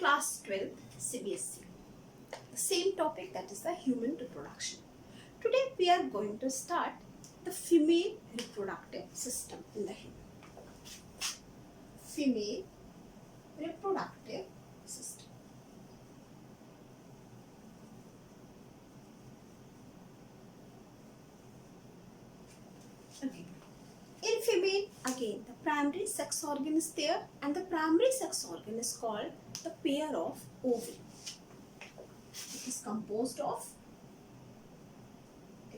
class 12 CBSE. The same topic, that is the human reproduction. Today we are going to start the female reproductive system in the human. Female reproductive system. Okay. In female, again, the primary sex organ is there, and the primary sex organ is called the pair of ovary. It is composed of a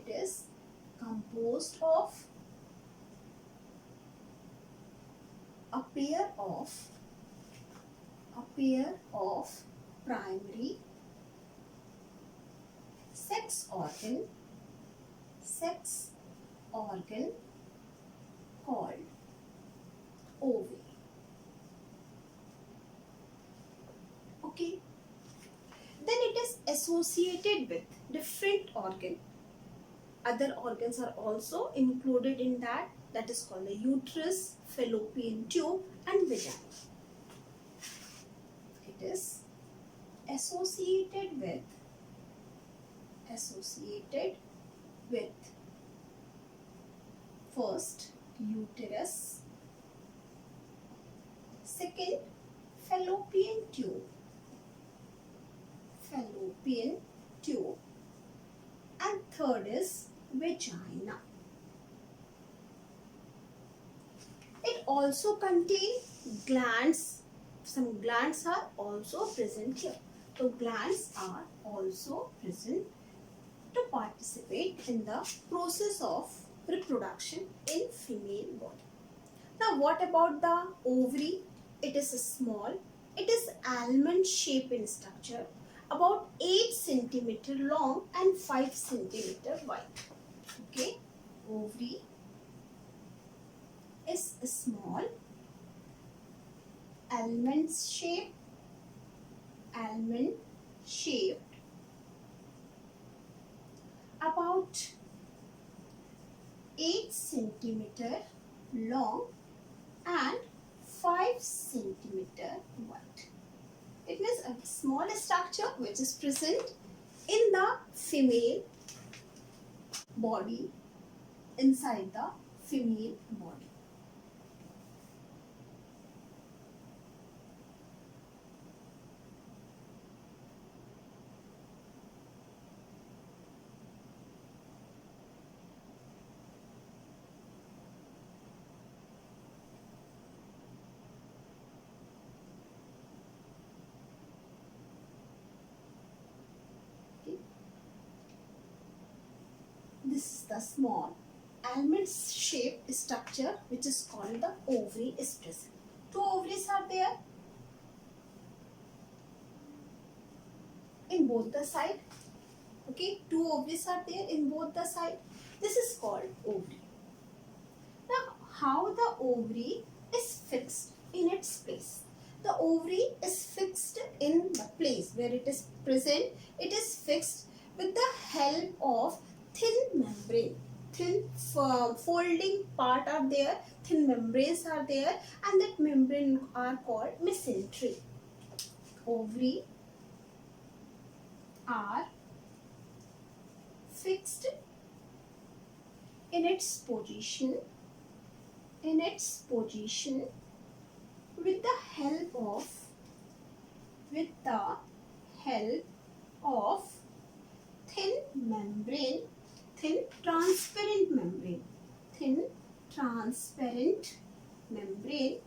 pair of primary sex organ called ovary. Okay. Then it is associated with different organ. Other organs are also included in that. That is called the uterus, fallopian tube, and vagina. It is associated with first uterus, second fallopian tube, and third is vagina. It also contains glands. Some glands are also present here. So glands are also present to participate in the process of reproduction in female body. Now what about the ovary? It is small. It is almond shape in structure, about 8 cm long and 5 cm wide. Okay, ovary is small, almond shaped, about 8 cm long and 5 cm wide. It means a small structure which is present in the female body, inside the female body. This is the small almond shaped structure which is called the ovary is present. 2 ovaries are there in both the side. Okay, 2 ovaries are there in both the side. This is called ovary. Now, how the ovary is fixed in its place? The ovary is fixed in the place where it is present. It is fixed with the help of thin membrane. Thin folding part are there, thin membranes are there, and that membrane are called mesentery. Ovary are fixed in its position with the help of thin membrane, thin transparent membrane.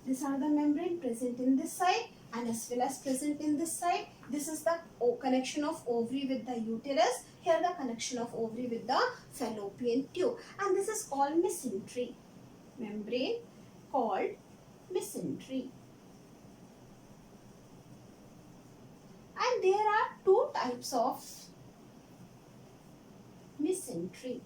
These are the membrane present in this side and as well as present in this side. This is the connection of ovary with the uterus. Here the connection of ovary with the fallopian tube, and this is called mesentery. Membrane called mesentery. And there are 2 types of mesentery.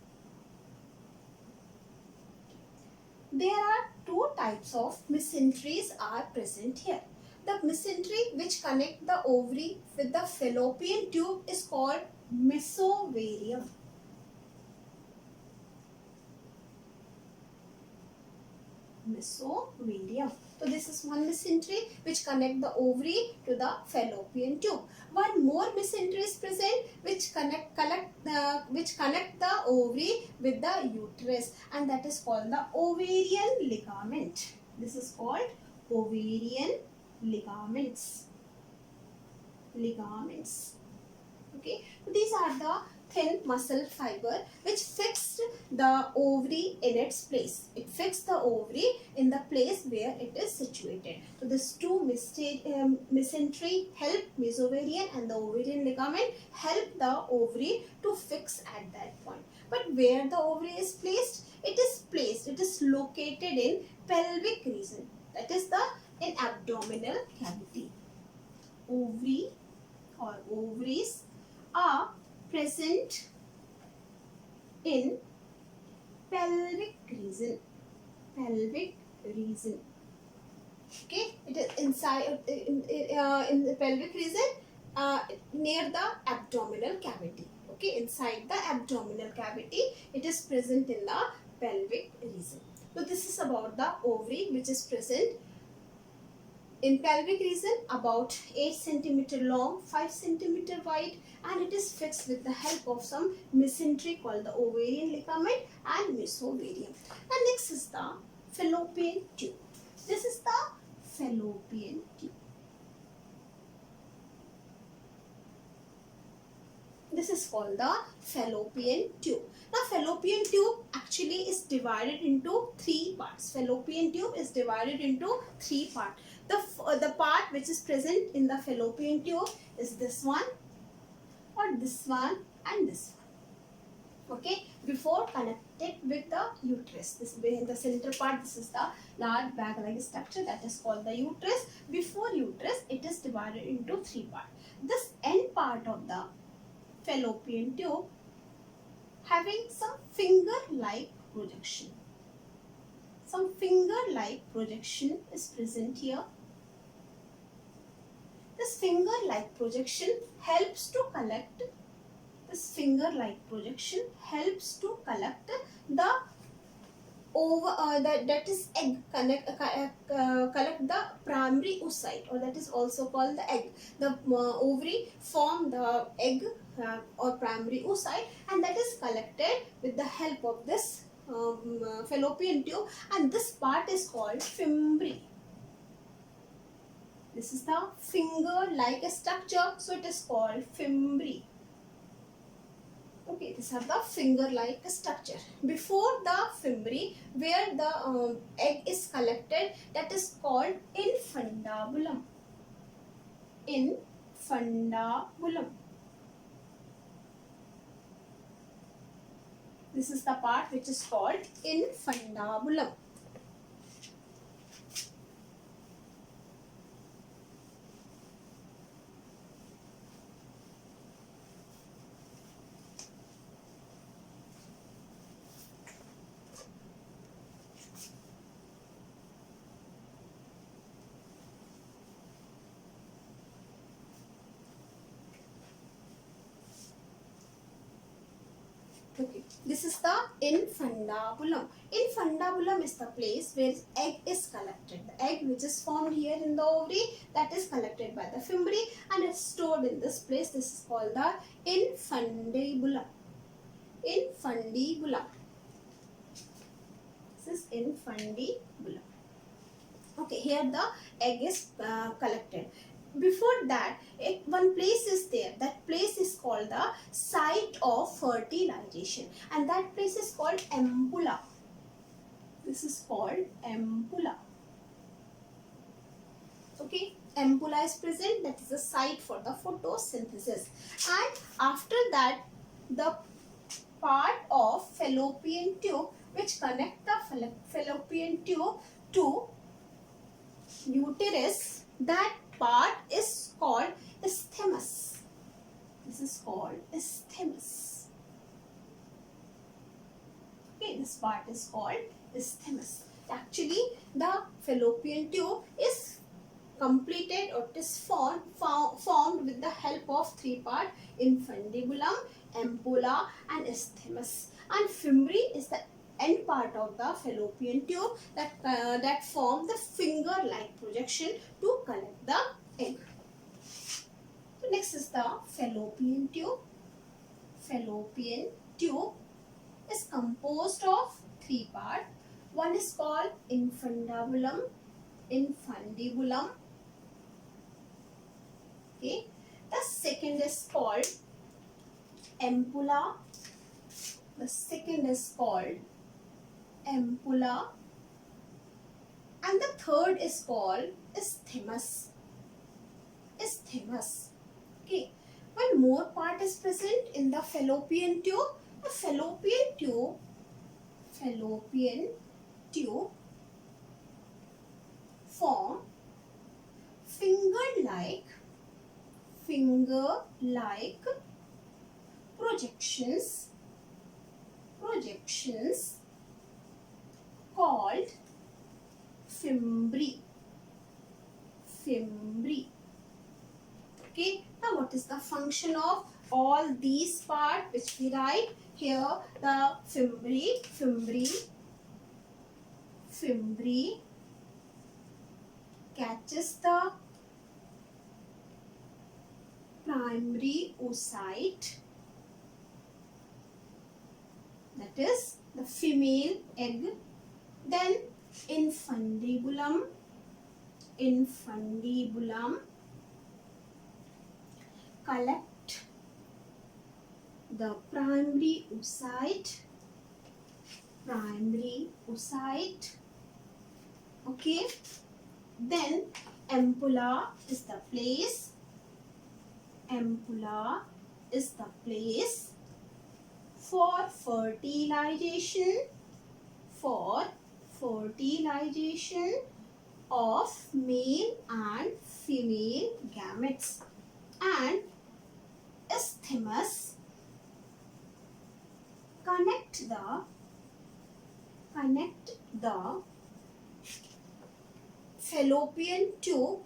There are 2 types of mesenteries are present here. The mesentery which connect the ovary with the fallopian tube is called mesovarium. So this is one mesentery which connect the ovary to the fallopian tube. One more mesentery is present which connect the ovary with the uterus, and that is called the ovarian ligament. This is called ovarian ligaments. Okay, so these are the thin muscle fiber which fixed the ovary in its place. It fixed the ovary in the place where it is situated. So this two mesentery help mesovarian, and the ovarian ligament help the ovary to fix at that point. But where the ovary is placed? It is located in pelvic region. That is in abdominal cavity. Ovary or ovaries are present in pelvic region. Okay, it is inside in the pelvic region near the abdominal cavity. Okay, inside the abdominal cavity, it is present in the pelvic region. So this is about the ovary, which is present in pelvic region, about 8 cm long, 5 cm wide, and it is fixed with the help of some mesentery called the ovarian ligament and mesovarium. And next is the fallopian tube. This is the fallopian tube. This is called the fallopian tube. Now fallopian tube actually is divided into 3 parts. Fallopian tube is divided into 3 parts. The part which is present in the fallopian tube is this one, or this one, and this one. Okay, before connected with the uterus. This in the center part, this is the large bag-like structure that is called the uterus. Before uterus, it is divided into 3 parts. This end part of the fallopian tube having some finger-like projection. Some finger-like projection is present here. This finger-like projection helps to collect. This finger-like projection helps to collect the that is egg. Collect the primary oocyte, or that is also called the egg. The ovary form the egg or primary oocyte, and that is collected with the help of this fallopian tube, and this part is called fimbriae. This is the finger-like structure, so it is called fimbriae. Okay, these are the finger-like structure. Before the fimbriae, where the egg is collected, that is called infundibulum. Infundibulum. This is the part which is called infundibulum. Okay, this is the infundibulum. Infundibulum is the place where egg is collected. The egg which is formed here in the ovary, that is collected by the fimbriae and is stored in this place. This is called the infundibulum. Infundibulum. This is infundibulum. Okay, here the egg is collected. Before that, one place is there. That place is called the site of fertilization, and that place is called ampulla. This is called ampulla. Okay, ampulla is present. That is the site for the photosynthesis. And after that, the part of fallopian tube which connect the fallopian tube to uterus, that part is called isthmus. This is called isthmus. Okay, this part is called isthmus. Actually, the fallopian tube is completed, or it is formed with the help of 3 parts: infundibulum, ampulla, and isthmus. And fimbriae is the end part of the fallopian tube that form the finger-like projection to collect the egg. So next is the fallopian tube. Fallopian tube is composed of three parts. One is called infundibulum. Okay. The second is called ampulla. The second is called ampulla. And the third is called isthmus. Isthmus. Okay. One more part is present in the fallopian tube. The fallopian tube form finger-like projections called fimbriae. Okay, now what is the function of all these parts which we write here? The fimbriae catches the primary oocyte, that is the female egg. Then infundibulum collect the primary oocyte. Okay. Then ampulla is the place. For fertilization of male and female gametes. And isthmus connect the fallopian tube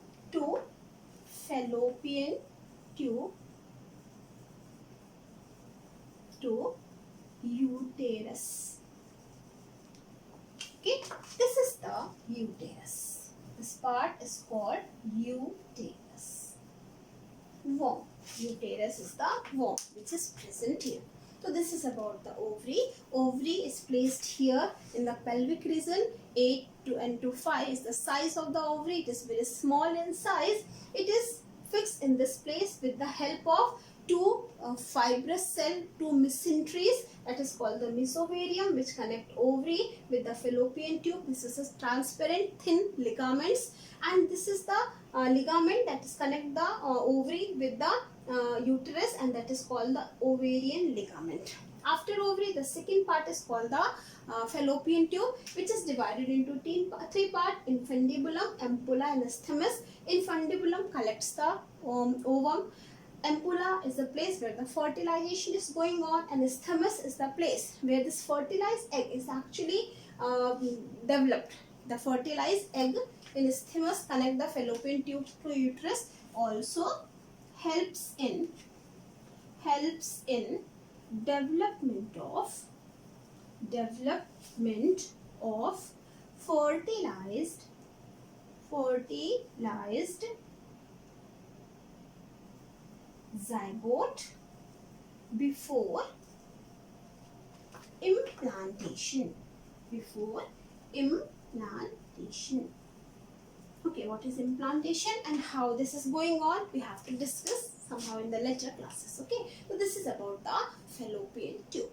to uterus. Okay, this is the uterus. This part is called uterus. Womb. Uterus is the womb which is present here. So this is about the ovary. Ovary is placed here in the pelvic region. 8 to 5 is the size of the ovary. It is very small in size. It is fixed in this place with the help of two fibrous cell, two mesenteries, that is called the mesovarium, which connect ovary with the fallopian tube. This is a transparent thin ligaments, and this is the ligament that is connect the ovary with the uterus, and that is called the ovarian ligament. After ovary, the second part is called the fallopian tube, which is divided into three parts: infundibulum, ampulla, and isthmus. Infundibulum collects the ovum. Ampulla is the place where the fertilization is going on, and isthmus is the place where this fertilized egg is actually developed. The fertilized egg in isthmus connect the fallopian tube to uterus. Also helps in development of fertilized zygote before implantation. Okay, what is implantation and how this is going on, we have to discuss somehow in the later classes. Okay, so this is about the fallopian tube.